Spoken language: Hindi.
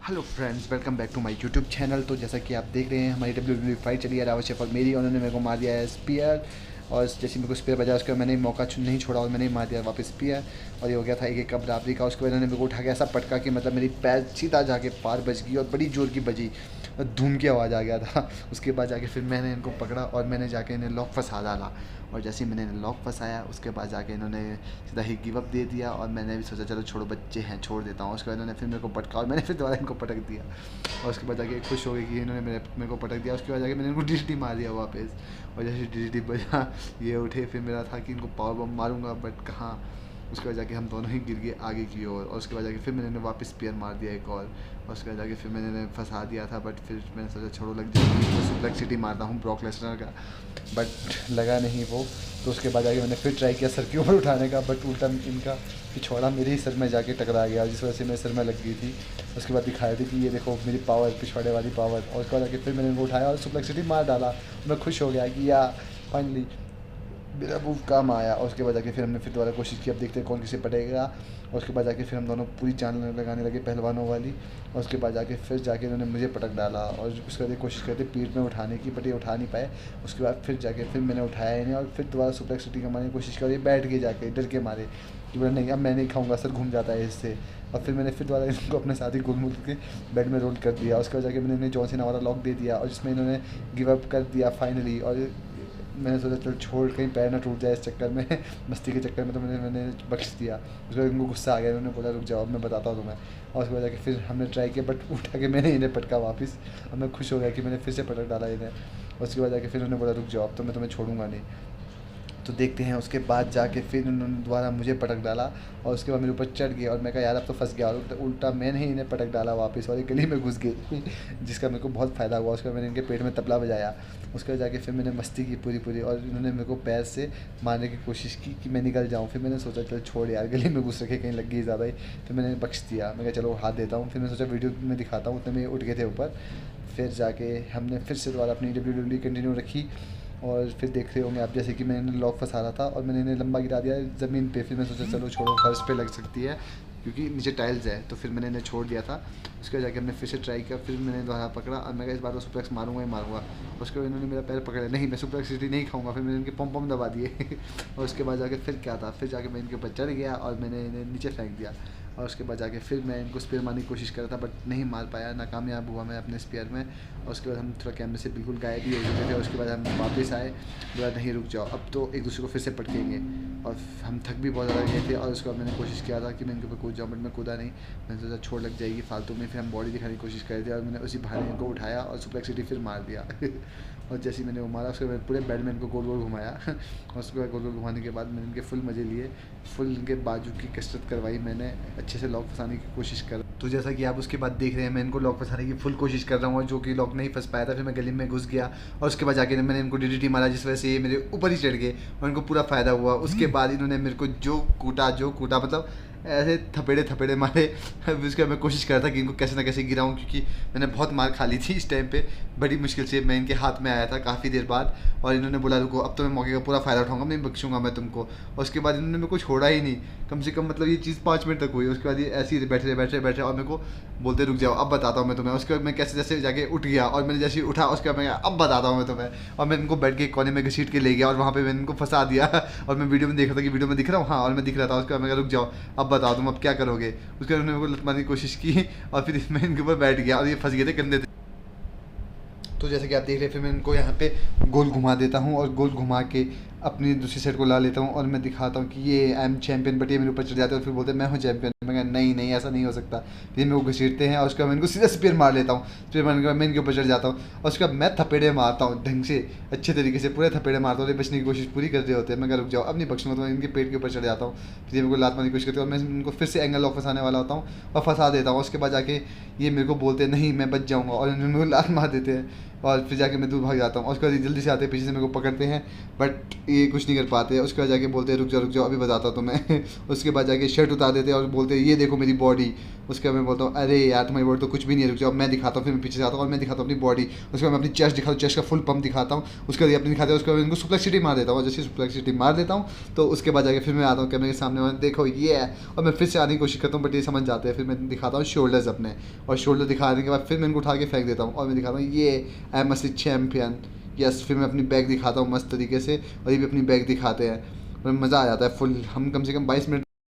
Hello friends, welcome back to my YouTube channel. तो जैसा कि आप देख रहे हैं, हमारी WWE फाइट चली है रावत शेफ और मेरी। उन्होंने मेरे को मार दिया है स्पीयर, और जैसे मेरे को स्पीयर बजा उसके बाद मैंने मौका नहीं छोड़ा और मैंने मार दिया वापस स्पीयर। और ये हो गया था एक कप बराबरी का। उसके बाद उन्होंने मेरे को उठा के ऐसा पटका कि मतलब मेरी पैर सीधा जाके पार बज गई और बड़ी जोर की बजी और धूम की आवाज़ आ गया था। उसके बाद जाके फिर मैंने इनको पकड़ा और मैंने जाके इन्हें लॉक फंसा डाला। और जैसे ही मैंने इन्हें लॉक फंसाया उसके बाद जाके इन्होंने सीधा ही गिव अप दे दिया। और मैंने भी सोचा चलो छोड़ो, बच्चे हैं, छोड़ देता हूँ। उसके बाद इन्होंने फिर मेरे को पटका और मैंने फिर दोबारा इनको पटक दिया। और उसके बाद जाके खुश हो गई कि इन्होंने मेरे को पटक दिया। उसके बाद जाके मैंने इनको डीडीटी मार दिया वापस। और जैसे डीडीटी बजा ये उठे, फिर मेरा था कि इनको पावर बम मारूंगा, बट कहाँ। उसके बाद जाके हम दोनों ही गिर गए आगे की ओर। और उसके बाद जाके फिर मैंने इन्हें वापस स्पीयर मार दिया एक और उसके बाद जाके फिर मैंने इन्हें फंसा दिया था। बट फिर मैंने सोचा छोड़ो, लग जाएगी, तो सुप्लेक्स सिटी मारता हूँ ब्रॉक लेसनर का, बट लगा नहीं वो। तो उसके बाद जाके मैंने फिर ट्राई किया सर के ऊपर उठाने का, बट उल्टा इनका पिछौड़ा मेरे ही सर में जाके टकरा गया, जिस वजह से मेरे सर में लग गई थी। उसके बाद दिखाया थी कि ये देखो मेरी पावर, पिछौड़े वाली पावर। और उसके बाद जाके फिर मैंने इनको उठाया और सुप्लेक्स सिटी मार डाला। मैं खुश हो गया कि या फाइनली मेरा मूव काम आया। और उसके बाद जाके फिर हमने फिर दोबारा कोशिश की, अब देखते हैं कौन किसे पटेगा। और उसके बाद जाके फिर हम दोनों पूरी जान लगाने लगे पहलवानों वाली। और उसके बाद जाके फिर जाके इन्होंने मुझे पटक डाला और उसके बाद कोशिश करते पीठ में उठाने की, बट ये उठा नहीं पाए। उसके बाद फिर जाके फिर मैंने उठाया इन्हें और फिर दोबारा सुप्लेक्स सिटी मारने की कोशिश करी, बैठ गए जाके डर के मारे कि बोला नहीं अब मैं नहीं खाऊंगा, सर घूम जाता है इससे। और फिर मैंने फिर दोबारा इनको अपने साथ ही घूम के बेड में रोल कर दिया। उसके बाद जाके मैंने इन्हें जॉन सीना वाला लॉक दे दिया और जिसमें इन्होंने गिव अप कर दिया फाइनली। और मैंने सोचा चल छोड़, कहीं पैर ना टूट जाए इस चक्कर में मस्ती के चक्कर में। तो मैंने बख्श दिया। उसके बाद उनको गुस्सा आ गया, उन्होंने बोला रुक जाओ, मैं बताता हूँ तुम्हें। और उसके बाद जाके फिर हमने ट्राई किया, बट उठा के मैंने इन्हें पटका वापस। और मैं खुश हो गया कि मैंने फिर से पटक डाला इन्हें। उसके बाद जाके फिर उन्होंने बोला रुक जाओ, अब तो मैं तुम्हें छोड़ूंगा नहीं। तो देखते हैं उसके बाद जाके फिर उन्होंने दोबारा मुझे पटक डाला और उसके बाद मेरे ऊपर चढ़ गए। और मैं कहा यार अब तो फंस गया, और उल्टा मैंने ही इन्हें पटक डाला वापस और ये गली में घुस गई जिसका मेरे को बहुत फ़ायदा हुआ। उसके बाद मैंने इनके पेट में तबला बजाया। उसके बाद जाके फिर मैंने मस्ती की पूरी पूरी और इन्होंने मेरे को पैर से मारने की कोशिश की कि मैं निकल जाऊँ। फिर मैंने सोचा चल छोड़ यार, गली में घुस रखे, कहीं लग गई ज़्यादा ही। फिर मैंने बख्श दिया, मैं कहा चलो हाथ देता हूँ। फिर मैंने सोचा वीडियो में दिखाता हूँ, उतने में उठ गए थे ऊपर। फिर जाके हमने फिर से दोबारा अपनी WWE कंटिन्यू रखी। और फिर देख रहे होंगे आप जैसे कि मैंने लॉक फंसा रहा था और मैंने इन्हें लंबा गिरा दिया ज़मीन पे। फिर मैं सोचा चलो छोड़ो, फर्श पे लग सकती है क्योंकि नीचे टाइल्स है। तो फिर मैंने इन्हें छोड़ दिया था। उसके बाद जाके हमने फिर से ट्राई किया, फिर मैंने दोबारा पकड़ा और मैं इस बार तो सुप्लेक्स मारूंगा ही मारूंगा। उसके बाद इन्होंने मेरा पैर पकड़ा, नहीं मैं सुप्लेक्स सिटी नहीं खाऊंगा। फिर मैंने इनके पम पम दबा दिए और उसके बाद जाके फिर क्या था, फिर जाके मैं इनके ऊपर चढ़ गया और मैंने इन्हें नीचे फेंक दिया। और उसके बाद जाके फिर मैं इनको स्पेयर मारने की कोशिश कर रहा था, बट नहीं मार पाया, नाकामयाब हुआ मैं अपने स्पेयर में। और उसके बाद हम थोड़ा कैमरे से बिल्कुल गायब ही हो चुके थे। उसके बाद हम वापस आए, बोला नहीं रुक जाओ, अब तो एक दूसरे को फिर से पटकेंगे। और हम थक भी बहुत ज़्यादा गए थे। और उसके बाद मैंने कोशिश किया था कि मैं इनके ऊपर कूद जाऊँ, बट मैं कूदा नहीं। मैंने सोचा छोड़ लग जाएगी फालतू में। फिर हम बॉडी दिखाने की कोशिश कर रहे थे और मैंने उसी बहाने इनको उठाया और सुप्लेक्स सिटी फिर मार दिया और जैसे ही मैंने वो मारा उसके बाद पूरे बेड में इनको गोल गोल घुमाया और उसके बाद गोल गोल घुमाने के बाद मैंने इनके फुल मज़े लिए, फुल इनके बाजू की कसरत करवाई मैंने, अच्छे से लॉक फंसाने की कोशिश कर। तो जैसा कि आप उसके बाद देख रहे हैं, मैं इनको लॉक फंसाने की फुल कोशिश कर रहा हूँ और जो कि लॉक नहीं फंस पाया था। फिर मैं गली में घुस गया और उसके बाद जाके मैंने इनको डीडीटी मारा, जिस वजह से ये मेरे ऊपर ही चढ़ गए और इनको पूरा फ़ायदा हुआ। उसके बाद इन्होंने मेरे को जो कूटा मतलब ऐसे थपेड़े थपेड़े मारे। उसके मैं कोशिश कर रहा था कि इनको कैसे ना कैसे गिराऊं, क्योंकि मैंने बहुत मार खा ली थी इस टाइम पे। बड़ी मुश्किल से मैं इनके हाथ में आया था काफ़ी देर बाद। और इन्होंने बोला रुको, अब तो मैं मौके का पूरा फ़ायदा उठाऊंगा, नहीं बख्शूंगा मैं तुमको। और उसके बाद इन्होंने मेरे को छोड़ा ही नहीं, कम से कम मतलब ये चीज़ 5 मिनट तक हुई। उसके बाद ये ऐसे ही बैठे और मेरे को बोलते रुक जाओ अब बताता हूँ मैं तुम्हें। उसके बाद मैं कैसे जैसे जाके उठ गया और मैंने जैसे उठा उसके बाद मैं अब बताता हूँ मैं तुम्हें। और मैं इनको बेड के कोने में घसीट के ले गया और वहाँ पे मैंने इनको फंसा दिया और मैं वीडियो में देख रहा था कि वीडियो में दिख रहा हूँ, हाँ, और मैं दिख रहा था। उसके बाद मैं रुक जाओ अब बताओ तुम अब क्या करोगे। उसके बाद उन्होंने मेरे को लत मारने की कोशिश की और फिर मैं इनके ऊपर बैठ गया और ये फंस गए थे कंधे थे। तो जैसे कि आप देख रहे हैं, फिर मैं इनको यहाँ पे गोल घुमा देता हूँ और गोल घुमा के अपनी दूसरी साइड को ला लेता हूँ और मैं दिखाता हूँ कि ये आई एम चैंपियन, बट ये मेरे ऊपर चढ़ जाते हैं और फिर बोलते हैं मैं हूँ चैंपियन। मैं कहा नहीं नहीं ऐसा नहीं हो सकता। फिर मेरे को घसीटते हैं और उसके बाद मैं इनको सीधा स्पेयर मार लेता हूँ। स्पेयर मारने के बाद मैं इनके ऊपर चढ़ जाता हूँ और उसके बाद मैं थपेड़े मारता हूँ ढंग से, अच्छे तरीके से पूरे थपेड़े मारता हूँ। ये बचने की कोशिश पूरी कर रहे होते हैं, मैं कहा रुक जाओ अब नहीं बख्शूंगा। तो मैं इनके पेट के ऊपर चढ़ जाता हूँ, फिर ये मेरे को लात मारने की कोशिश करते हैं और मैं इनको फिर से एंगल लॉक फंसाने वाला होता हूँ और फंसा देता हूँ। उसके बाद जाके ये मेरे को बोलते हैं नहीं मैं बच जाऊँगा और इन्होंने मेरे को लात मार देते हैं और फिर जाके मैं दूर भाग जाता हूँ। और उसके बाद जल्दी से आते हैं, पीछे से मेरे को पकड़ते हैं, बट ये कुछ नहीं कर पाते। उसके बाद जाके बोलते हैं रुक जाओ अभी बताता हूँ तुम्हें उसके बाद जाके शर्ट उतार देते हैं और बोलते हैं ये देखो मेरी बॉडी। उसके बाद मैं बोलता हूँ अरे यार तुम्हारी बॉडी तो कुछ भी नहीं है, रुक जाओ मैं दिखाता हूँ। फिर मैं पीछे जाता हूँ और मैं दिखाता हूँ अपनी बॉडी। उसके बाद मैं अपनी चेस्ट दिखाता हूँ, चेस्ट का फुल पंप दिखाता हूँ। उसके बाद ये अपनी दिखाते हैं, उसके बाद इनको सुप्लेक्सिटी मार देता हूँ। जैसे सुप्लेक्सिटी मार देता हूँ तो उसके बाद जाके फिर मैं आता हूँ कैमरे के सामने और देखो ये है, और मैं फिर से आने की कोशिश करता हूँ बट ये समझ जाते हैं। फिर मैं दिखाता हूँ शोल्डर्स अपने, और शोल्डर दिखाने के बाद फिर मैं इनको उठा के फेंक देता हूँ और मैं दिखाता हूँ ये आई एम असली चैम्पियन। यस, फिर मैं अपनी बैग दिखाता हूँ मस्त तरीके से, और ये भी अपनी बैग दिखाते हैं और मज़ा आ जाता है फुल। हम कम से कम 22 मिनट